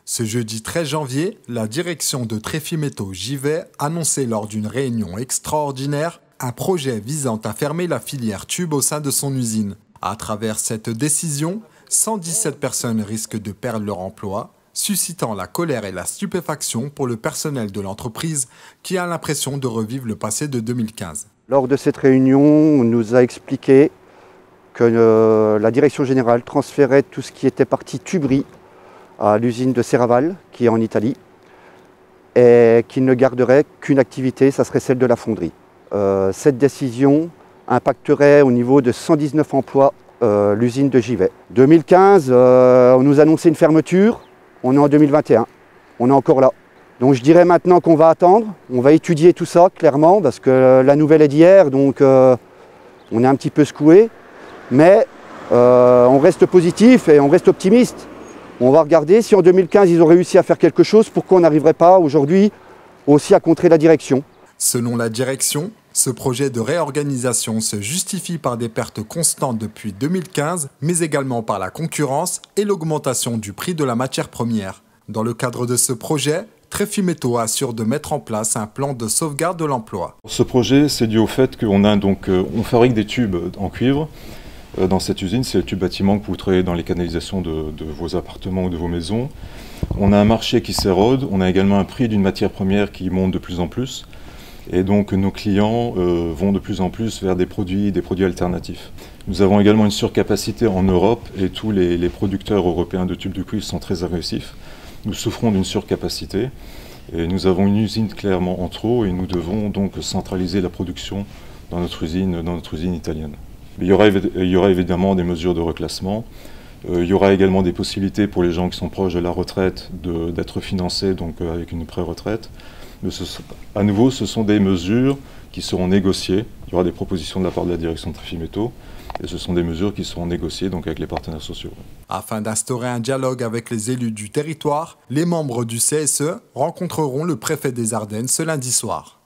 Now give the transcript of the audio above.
Ce jeudi 13 janvier, la direction de Tréfimétaux-Givet annonçait lors d'une réunion extraordinaire un projet visant à fermer la filière tube au sein de son usine. À travers cette décision, 117 personnes risquent de perdre leur emploi, suscitant la colère et la stupéfaction pour le personnel de l'entreprise qui a l'impression de revivre le passé de 2015. Lors de cette réunion, on nous a expliqué que la direction générale transférait tout ce qui était partie tuberie à l'usine de Serraval, qui est en Italie, et qu'il ne garderait qu'une activité, ça serait celle de la fonderie. Cette décision impacterait au niveau de 119 emplois l'usine de Givet. 2015, on nous annonçait une fermeture, on est en 2021, on est encore là. Donc je dirais maintenant qu'on va attendre, on va étudier tout ça clairement, parce que la nouvelle est d'hier, donc on est un petit peu secoué, mais on reste positif et on reste optimiste. On va regarder si en 2015 ils ont réussi à faire quelque chose, pourquoi on n'arriverait pas aujourd'hui aussi à contrer la direction. Selon la direction, ce projet de réorganisation se justifie par des pertes constantes depuis 2015, mais également par la concurrence et l'augmentation du prix de la matière première. Dans le cadre de ce projet, Tréfimétaux assure de mettre en place un plan de sauvegarde de l'emploi. Ce projet, c'est dû au fait on fabrique des tubes en cuivre. Dans cette usine, c'est le tube bâtiment que vous trouvez dans les canalisations de vos appartements ou de vos maisons. On a un marché qui s'érode, on a également un prix d'une matière première qui monte de plus en plus. Et donc nos clients vont de plus en plus vers des produits alternatifs. Nous avons également une surcapacité en Europe et tous les producteurs européens de tubes de cuivre sont très agressifs. Nous souffrons d'une surcapacité et nous avons une usine clairement en trop et nous devons donc centraliser la production dans notre usine italienne. Il y aura évidemment des mesures de reclassement. Il y aura également des possibilités pour les gens qui sont proches de la retraite d'être financés donc, avec une pré-retraite. Mais à nouveau, ce sont des mesures qui seront négociées. Il y aura des propositions de la part de la direction de Tréfimétaux et ce sont des mesures qui seront négociées donc, avec les partenaires sociaux. Afin d'instaurer un dialogue avec les élus du territoire, les membres du CSE rencontreront le préfet des Ardennes ce lundi soir.